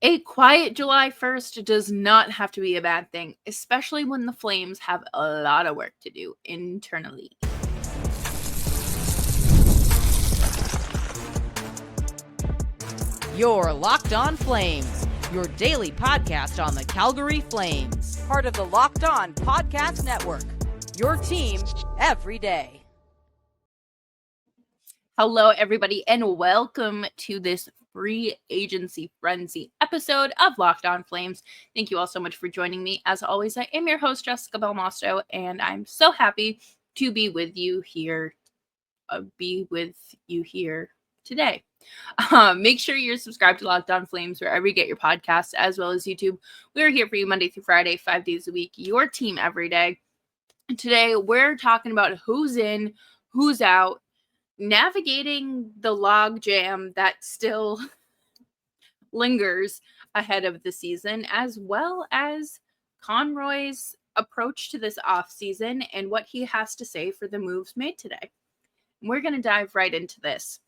A quiet July 1st does not have to be a bad thing, especially when the Flames have a lot of work to do internally. You're Locked On Flames, your daily podcast on the Calgary Flames. Part of the Locked On Podcast Network, your team every day. Hello, everybody, and welcome to this free agency frenzy episode of Locked On Flames. Thank you all so much for joining me. As always, I am your host, Jessica Belmosto, and I'm so happy to be with you here today. Make sure you're subscribed to Locked On Flames wherever you get your podcasts, as well as YouTube. We're here for you Monday through Friday, 5 days a week, your team every day. And today, we're talking about who's in, who's out, navigating the log jam that still lingers ahead of the season, as well as Conroy's approach to this offseason and what he has to say for the moves made today. We're going to dive right into this.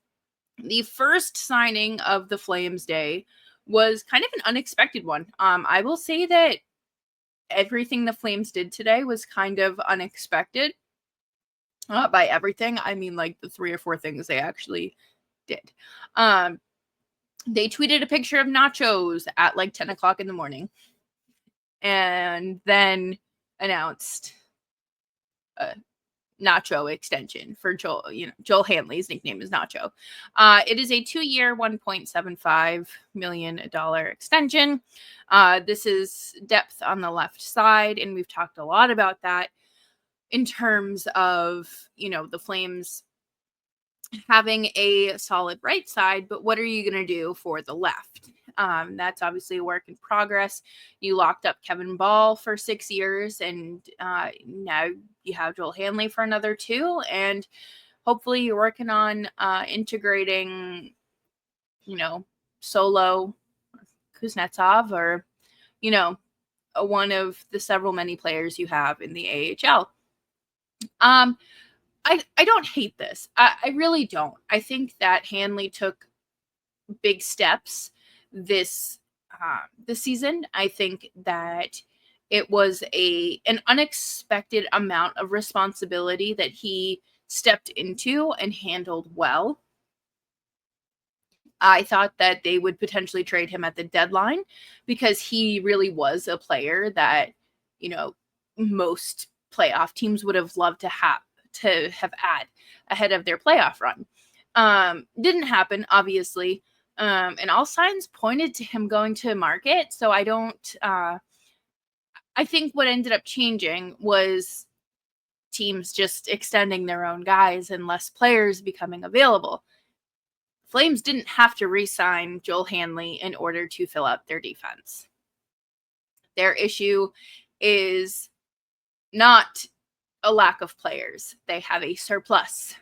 The first signing of the Flames Day was kind of an unexpected one. I will say that everything the Flames did today was kind of unexpected. By everything, I mean like the 3 or 4 things they actually did. They tweeted a picture of nachos at like 10 o'clock in the morning and then announced a Nacho extension for Joel. Joel Hanley's nickname is Nacho. It is a 2-year, $1.75 million extension. This is depth on the left side, and we've talked a lot about that in terms of, the Flames having a solid right side, but what are you going to do for the left? That's obviously a work in progress. You locked up Kevin Ball for 6 years, and now you have Joel Hanley for another 2, and hopefully you're working on integrating, Solo, Kuznetsov, or, one of the several many players you have in the AHL. I don't hate this. I really don't. I think that Hanley took big steps this season. I think that it was an unexpected amount of responsibility that he stepped into and handled well. I thought that they would potentially trade him at the deadline because he really was a player that, most playoff teams would have loved to have had ahead of their playoff run. Didn't happen, obviously. And all signs pointed to him going to market. So I think what ended up changing was teams just extending their own guys and less players becoming available. Flames didn't have to re-sign Joel Hanley in order to fill out their defense. Their issue is not a lack of players. They have a surplus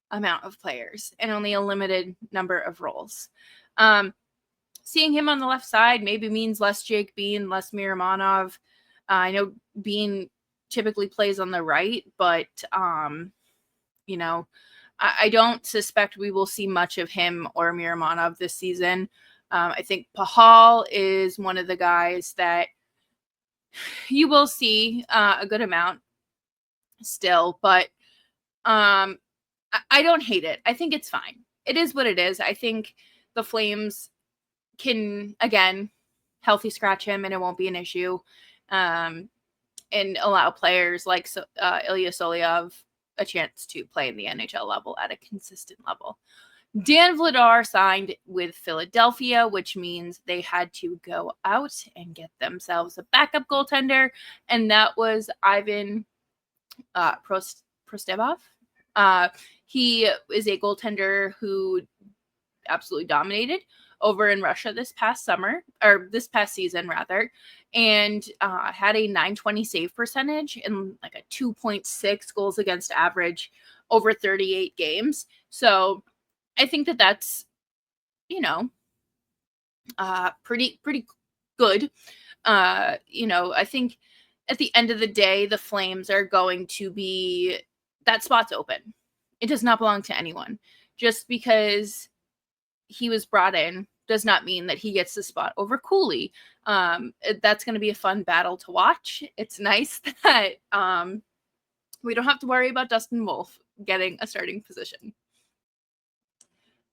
amount of players and only a limited number of roles. Seeing him on the left side maybe means less Jake Bean, less Miromanov. I know Bean typically plays on the right, but I don't suspect we will see much of him or Miromanov this season. I think Pahal is one of the guys that you will see a good amount still, but I don't hate it. I think it's fine. It is what it is. I think the Flames can, again, healthy scratch him and it won't be an issue, and allow players like Ilya Solovyov a chance to play in the NHL level at a consistent level. Dan Vladar signed with Philadelphia, which means they had to go out and get themselves a backup goaltender, and that was Ivan Prostevov. He is a goaltender who absolutely dominated over in Russia this past season, and had a .920 save percentage and like a 2.6 goals against average over 38 games. So I think that's, pretty good. I think at the end of the day, the Flames are going to be, that spot's open. It does not belong to anyone. Just because he was brought in does not mean that he gets the spot over Cooley. That's going to be a fun battle to watch. It's nice that we don't have to worry about Dustin Wolf getting a starting position.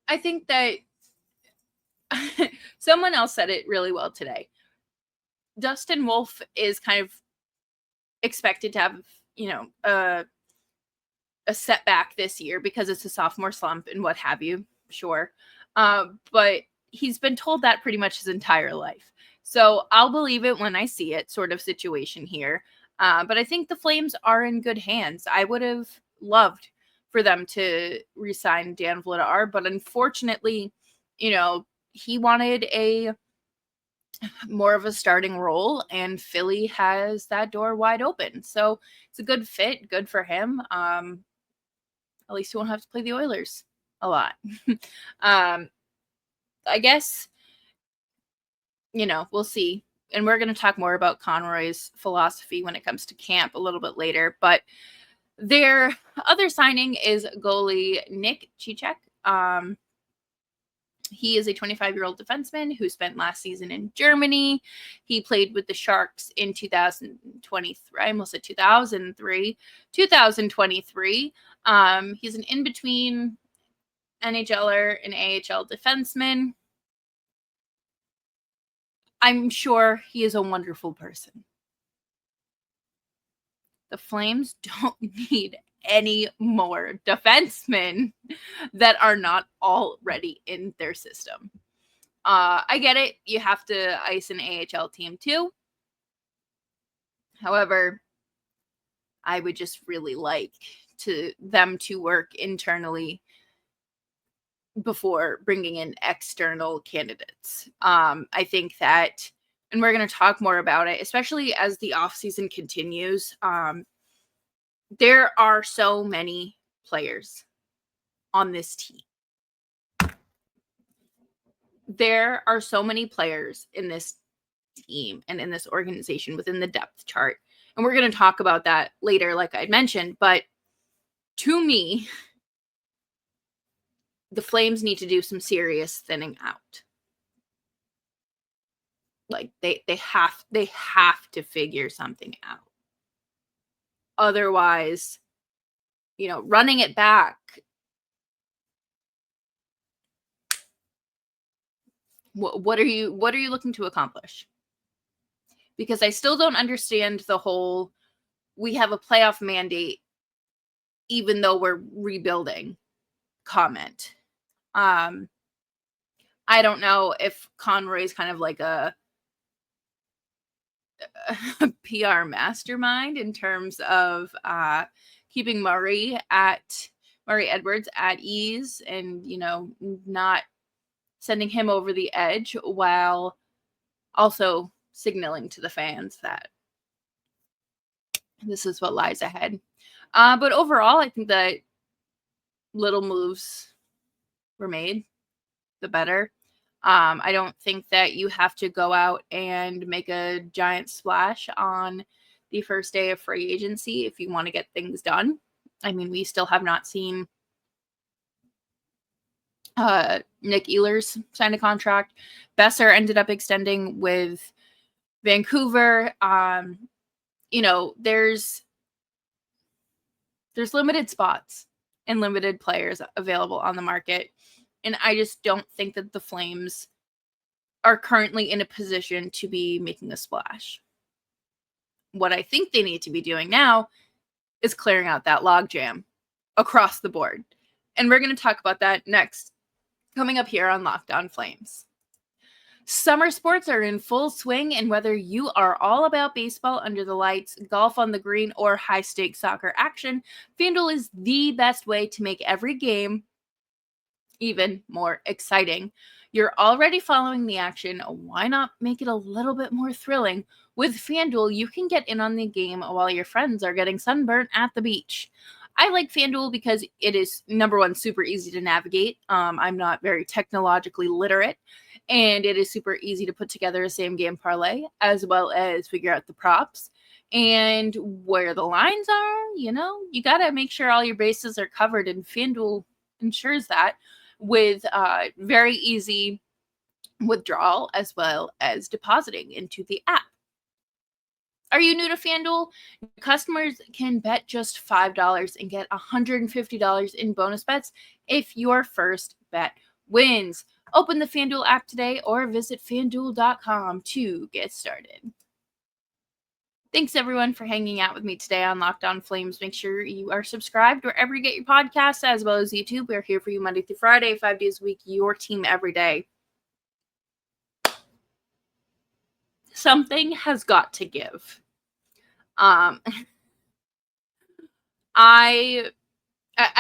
I think that someone else said it really well today. Dustin Wolf is kind of expected to have, a setback this year because it's a sophomore slump and what have you. Sure. But he's been told that pretty much his entire life. So I'll believe it when I see it, sort of situation here. But I think the Flames are in good hands. I would have loved for them to re-sign Dan Vladar, but unfortunately, he wanted a more of a starting role, and Philly has that door wide open. So it's a good fit, good for him. At least he won't have to play the Oilers a lot. I guess, we'll see. And we're going to talk more about Conroy's philosophy when it comes to camp a little bit later. But their other signing is goalie Nick Cicek. He is a 25-year-old defenseman who spent last season in Germany. He played with the Sharks in 2023. I almost said 2003. 2023. He's an in-between NHLer and AHL defenseman. I'm sure he is a wonderful person. The Flames don't need any more defensemen that are not already in their system. I get it. You have to ice an AHL team too. However, I would just really like them to work internally before bringing in external candidates. I think that, and we're going to talk more about it, especially as the offseason continues. There are so many players on this team. There are so many players in this team and in this organization within the depth chart. And we're going to talk about that later, like I mentioned. But to me, the Flames need to do some serious thinning out. Like they have to figure something out. Otherwise, running it back, what are you looking to accomplish? Because I still don't understand the whole we have a playoff mandate even though we're rebuilding comment. I don't know if Conroy is kind of like a PR mastermind in terms of keeping Murray Edwards at ease and, not sending him over the edge while also signaling to the fans that this is what lies ahead. But overall, I think that little moves were made, the better. I don't think that you have to go out and make a giant splash on the first day of free agency if you want to get things done. I mean, we still have not seen Nick Ehlers sign a contract. Besser ended up extending with Vancouver. There's limited spots and limited players available on the market. And I just don't think that the Flames are currently in a position to be making a splash. What I think they need to be doing now is clearing out that logjam across the board. And we're going to talk about that next, coming up here on Locked On Flames. Summer sports are in full swing, and whether you are all about baseball under the lights, golf on the green, or high-stakes soccer action, FanDuel is the best way to make every game even more exciting. You're already following the action. Why not make it a little bit more thrilling? With FanDuel, you can get in on the game while your friends are getting sunburnt at the beach. I like FanDuel because it is, number one, super easy to navigate. I'm not very technologically literate, and it is super easy to put together a same game parlay as well as figure out the props and where the lines are. You got to make sure all your bases are covered, and FanDuel ensures that with very easy withdrawal as well as depositing into the app. Are you new to FanDuel? Customers can bet just $5 and get $150 in bonus bets if your first bet wins. Open the FanDuel app today or visit FanDuel.com to get started. Thanks, everyone, for hanging out with me today on Locked On Flames. Make sure you are subscribed wherever you get your podcasts, as well as YouTube. We're here for you Monday through Friday, 5 days a week, your team every day. Something has got to give. I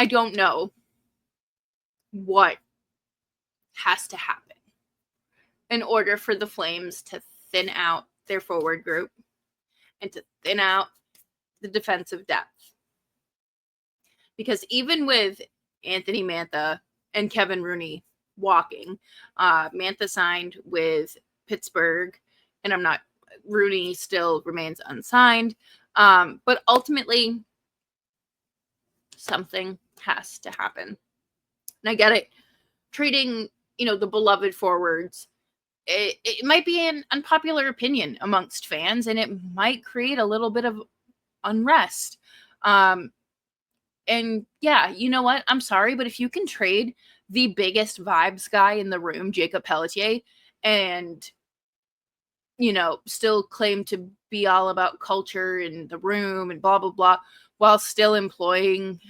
don't know what has to happen in order for the Flames to thin out their forward group and to thin out the defensive depth. Because even with Anthony Mantha and Kevin Rooney walking, Mantha signed with Pittsburgh, and Rooney still remains unsigned. But ultimately, something has to happen. And I get it. Trading, the beloved forwards, it might be an unpopular opinion amongst fans, and it might create a little bit of unrest. And yeah, you know what? I'm sorry, but if you can trade the biggest vibes guy in the room, Jacob Pelletier, and still claim to be all about culture in the room and blah, blah, blah, while still employing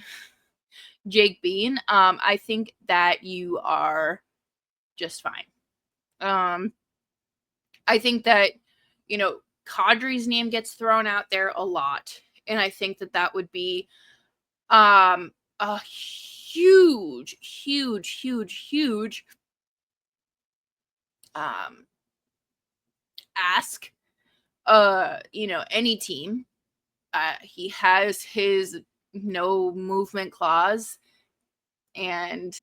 Jake Bean, I think that you are just fine. I think that, Kadri's name gets thrown out there a lot. And I think that would be a huge, huge, huge, huge ask, any team. He has his no movement clause, and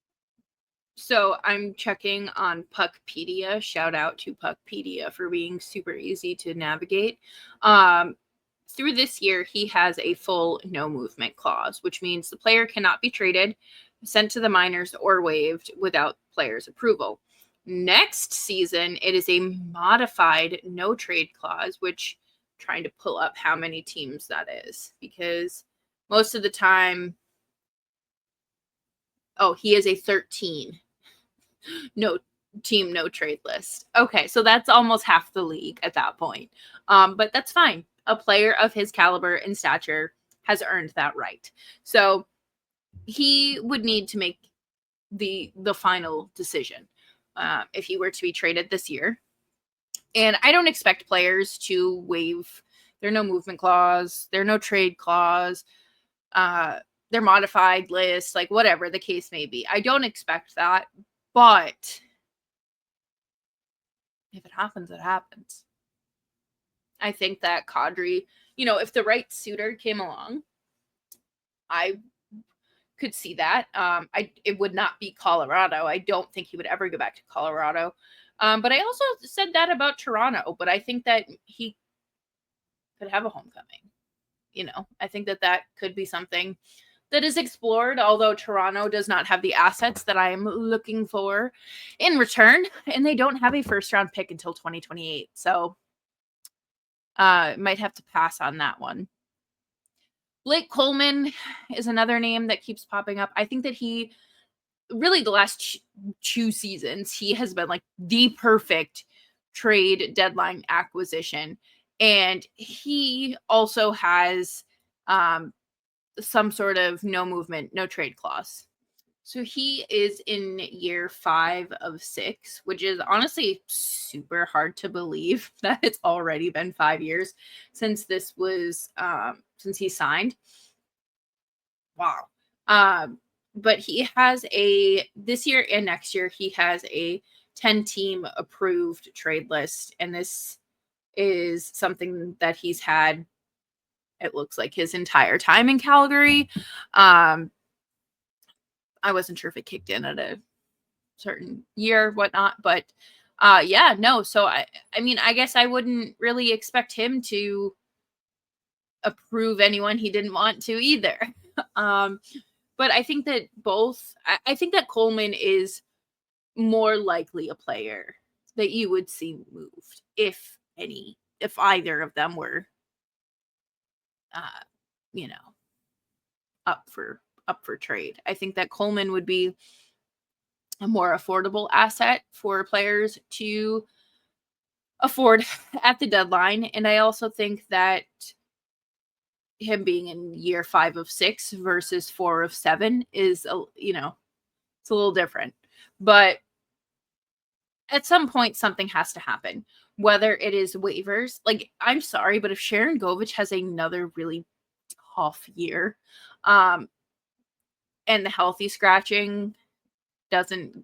so I'm checking on Puckpedia. Shout out to Puckpedia for being super easy to navigate. Through this year, he has a full no movement clause, which means the player cannot be traded, sent to the minors, or waived without player's approval. Next season, it is a modified no trade clause, which I'm trying to pull up how many teams that is, because most of the time, he is a 13 no trade list. Okay, so that's almost half the league at that point. But that's fine. A player of his caliber and stature has earned that right. So he would need to make the final decision if he were to be traded this year. And I don't expect players to waive their no movement clause, their no trade clause, their modified list, like whatever the case may be. I don't expect that, but if it happens, it happens. I think that Kadri, if the right suitor came along, I could see that. It would not be Colorado. I don't think he would ever go back to Colorado. But I also said that about Toronto, but I think that he could have a homecoming. I think that could be something that is explored, although Toronto does not have the assets that I'm looking for in return, and they don't have a first-round pick until 2028. So might have to pass on that one. Blake Coleman is another name that keeps popping up. I think that he really the last two seasons, he has been like the perfect trade deadline acquisition. And he also has some sort of no movement, no trade clause. So he is in year 5 of 6, which is honestly super hard to believe that it's already been 5 years since this was, since he signed. Wow. But he has this year and next year, he has a 10-team approved trade list. And this is something that he's had, it looks like, his entire time in Calgary. I wasn't sure if it kicked in at a certain year, whatnot, but yeah, no. So I mean, I guess I wouldn't really expect him to approve anyone he didn't want to either. But I think that I think that Coleman is more likely a player that you would see moved, if any, if either of them were, up for trade. I think that Coleman would be a more affordable asset for players to afford at the deadline. And I also think that him being in year 5 of 6 versus 4 of 7 is, it's a little different. But at some point, something has to happen, whether it is waivers. Like, I'm sorry, but if Sharangovich has another really tough year, and the healthy scratching doesn't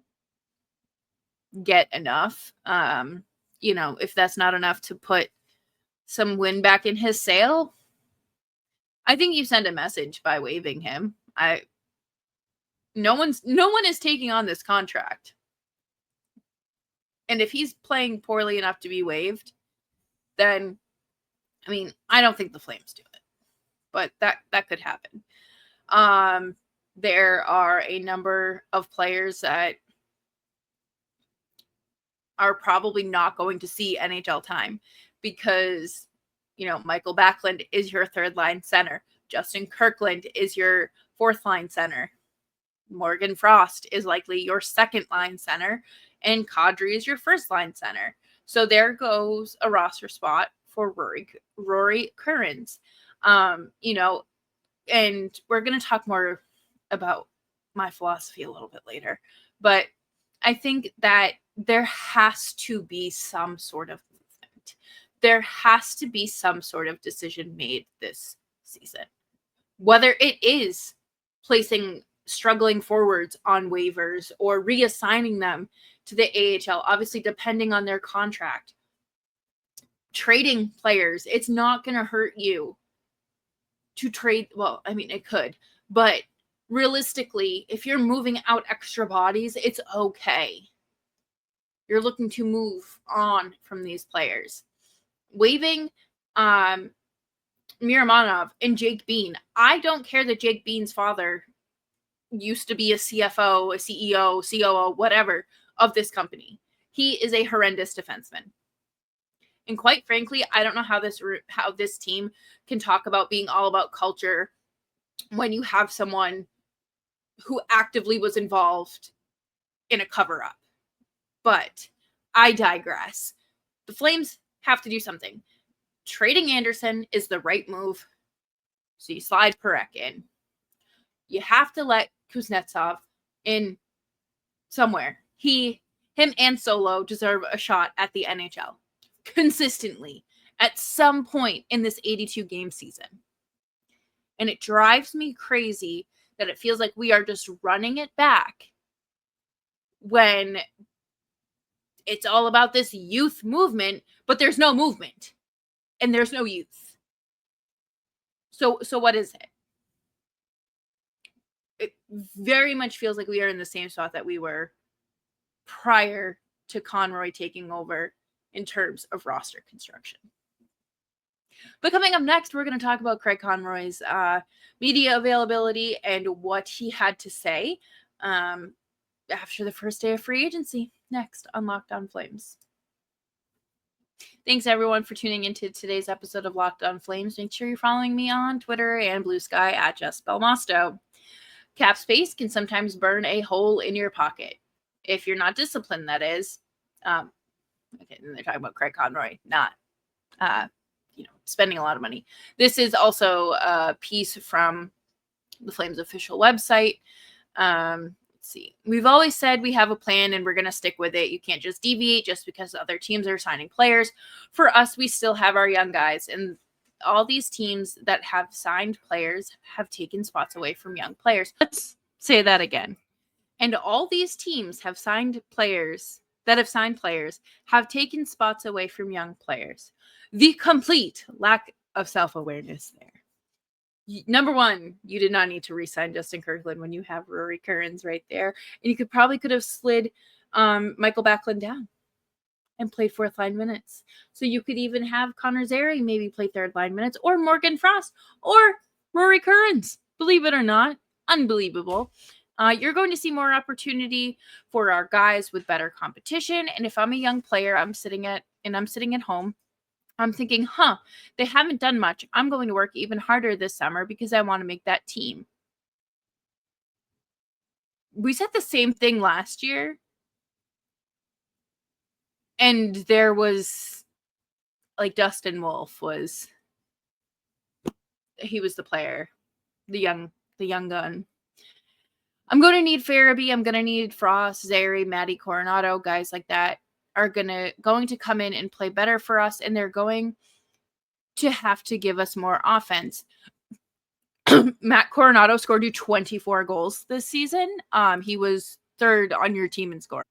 get enough, if that's not enough to put some wind back in his sail, I think you send a message by waiving him. No one is taking on this contract. And if he's playing poorly enough to be waived, then, I don't think the Flames do it. But that could happen. There are a number of players that are probably not going to see NHL time because, Michael Backlund is your third line center. Justin Kirkland is your fourth line center. Morgan Frost is likely your second line center, and Kadri is your first line center. So there goes a roster spot for Rory Currens. And we're going to talk more about my philosophy a little bit later, but I think that there has to be some sort of movement. There has to be some sort of decision made this season, whether it is placing struggling forwards on waivers or reassigning them to the AHL, obviously depending on their contract. Trading players, it's not going to hurt you to trade. Well, it could, but realistically, if you're moving out extra bodies, it's okay. You're looking to move on from these players. Waiving Miromanov and Jake Bean. I don't care that Jake Bean's father used to be a CFO, a CEO, COO, whatever of this company. He is a horrendous defenseman. And quite frankly, I don't know how this team can talk about being all about culture when you have someone who actively was involved in a cover-up. But I digress. The Flames have to do something. Trading Andersson is the right move. So you slide Parekh in. You have to let Kuznetsov in somewhere. Him and Solo deserve a shot at the NHL consistently at some point in this 82-game season. And it drives me crazy that it feels like we are just running it back when it's all about this youth movement, but there's no movement and there's no youth. So what is it? It very much feels like we are in the same spot that we were prior to Conroy taking over in terms of roster construction. But coming up next, we're going to talk about Craig Conroy's media availability and what he had to say after the first day of free agency. Next on Locked On Flames. Thanks, everyone, for tuning into today's episode of Locked On Flames. Make sure you're following me on Twitter and Blue Sky at Just Belmosto. Cap space can sometimes burn a hole in your pocket. If you're not disciplined, that is. Okay, then they're talking about Craig Conroy, not spending a lot of money. This is also a piece from the Flames official website. Let's see. We've always said we have a plan and we're going to stick with it. You can't just deviate just because other teams are signing players. For us, we still have our young guys, and all these teams that have signed players have taken spots away from young players. Let's say that again. And all these teams have signed players have taken spots away from young players. The complete lack of self-awareness there. Number one, you did not need to re-sign Justin Kirkland when you have Rory Currens right there. And you could have slid Michael Backlund down and played fourth line minutes. So you could even have Connor Zary maybe play third line minutes, or Morgan Frost, or Rory Currens. Believe it or not, unbelievable. You're going to see more opportunity for our guys with better competition. And if I'm a young player, I'm sitting at home, I'm thinking, they haven't done much. I'm going to work even harder this summer because I want to make that team. We said the same thing last year. And there was, like, Dustin Wolf he was the player, the young gun. I'm going to need Farabee. I'm going to need Frost, Zary, Matty Coronato, guys like that are going to come in and play better for us, and they're going to have to give us more offense. Matt Coronato scored you 24 goals this season. He was third on your team in scoring.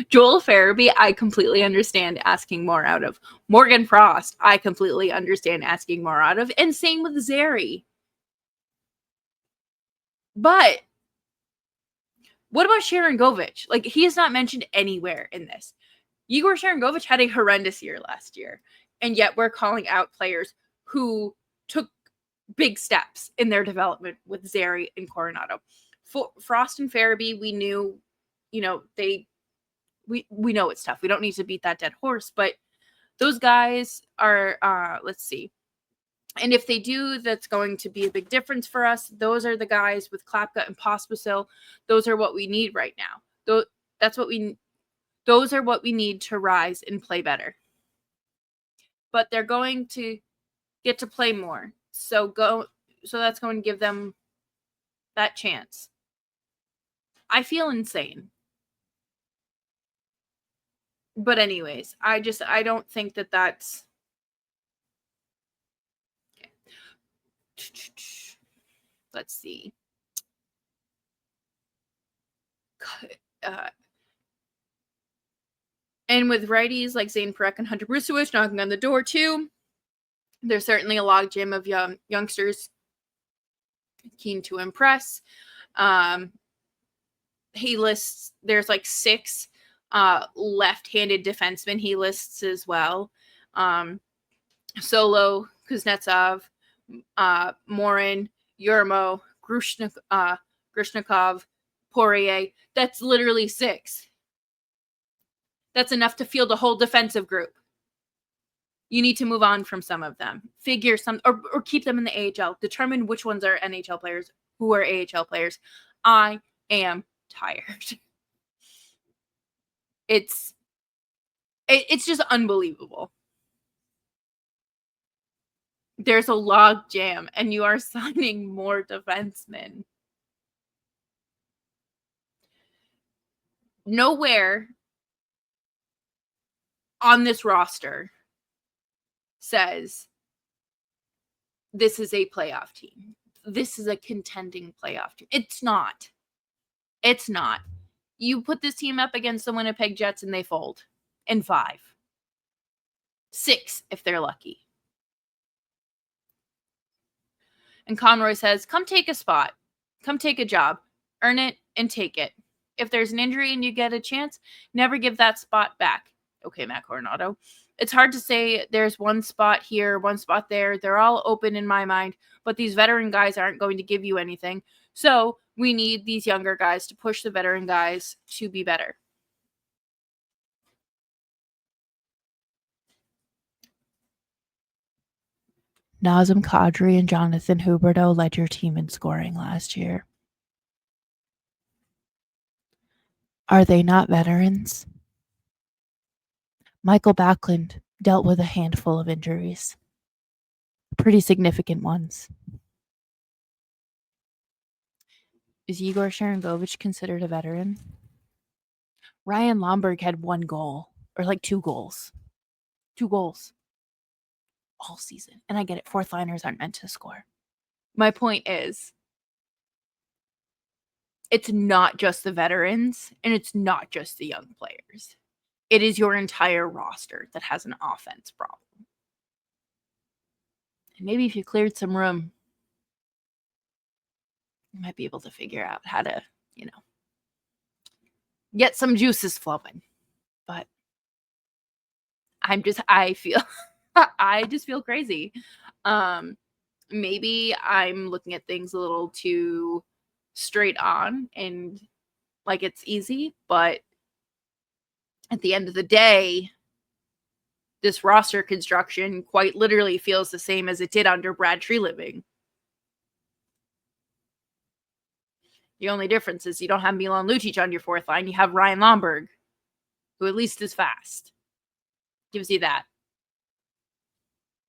Joel Farabee, I completely understand asking more out of. Morgan Frost, I completely understand asking more out of. And same with Zary. But what about Sharangovich? Like, he is not mentioned anywhere in this. Yegor Sharangovich had a horrendous year last year. And yet we're calling out players who took big steps in their development with Zary and Coronato. Frost and Farabee, we knew, we know it's tough. We don't need to beat that dead horse, but those guys are, let's see. And if they do, that's going to be a big difference for us. Those are the guys with Klapka and Pospisil. Those are what we need right now. Those are what we need to rise and play better. But they're going to get to play more. So that's going to give them that chance. I feel insane. But anyways, I don't think that's okay. Let's see. And with righties like Zane Parekh and Hunter Brusewicz knocking on the door too, there's certainly a logjam of youngsters keen to impress. He lists, there's like 6 left-handed defensemen he lists as well. Solo, Kuznetsov, Morin, Jurmo, Grushnikov, Poirier. That's literally 6. That's enough to field a whole defensive group. You need to move on from some of them. Figure some, or keep them in the AHL. Determine which ones are NHL players, who are AHL players. I am tired. It's just unbelievable. There's a log jam, and you are signing more defensemen. Nowhere on this roster says this is a playoff team. This is a contending playoff team. It's not. It's not. You put this team up against the Winnipeg Jets and they fold in 5. 6 if they're lucky. And Conroy says, come take a spot. Come take a job. Earn it and take it. If there's an injury and you get a chance, never give that spot back. Okay, Matt Coronato. It's hard to say there's one spot here, one spot there. They're all open in my mind, but these veteran guys aren't going to give you anything. So we need these younger guys to push the veteran guys to be better. Nazem Kadri and Jonathan Huberdeau led your team in scoring last year. Are they not veterans? Michael Backlund dealt with a handful of injuries. Pretty significant ones. Is Yegor Sharangovich considered a veteran? Ryan Lomberg had 1 goal, or like 2 goals. 2 goals. All season. And I get it, 4th liners aren't meant to score. My point is, it's not just the veterans, and it's not just the young players. It is your entire roster that has an offense problem. And maybe if you cleared some room, you might be able to figure out how to, get some juices flowing. But I just feel crazy. maybe I'm looking at things a little too straight on and like it's easy, but at the end of the day, this roster construction quite literally feels the same as it did under Brad Treliving. The only difference is you don't have Milan Lucic on your fourth line. You have Ryan Lomberg, who at least is fast. Gives you that.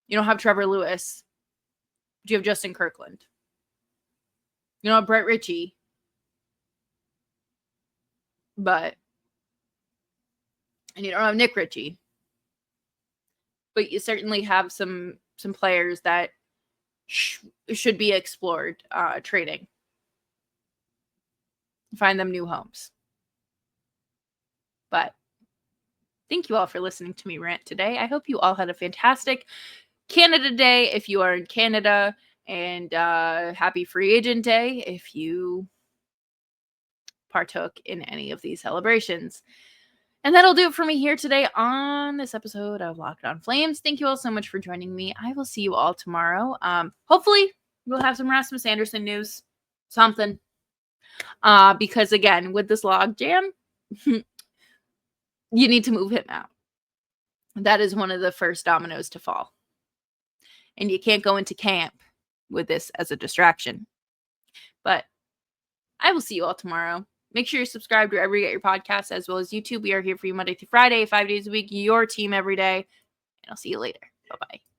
You don't have Trevor Lewis. But you have Justin Kirkland. You don't have Brett Ritchie. And you don't have Nick Ritchie. But you certainly have some players that should be explored trading. Find them new homes. But thank you all for listening to me rant today. I hope you all had a fantastic Canada Day if you are in Canada, and happy Free Agent Day if you partook in any of these celebrations. And that'll do it for me here today on this episode of Locked On Flames. Thank you all so much for joining me. I will see you all tomorrow. Hopefully, we'll have some Rasmus Andersson news. Something. Because again, with this log jam, you need to move him out. That is one of the first dominoes to fall. And you can't go into camp with this as a distraction. But I will see you all tomorrow. Make sure you're subscribed wherever you get your podcasts, as well as YouTube. We are here for you Monday through Friday, 5 days a week, your team every day. And I'll see you later. Bye-bye.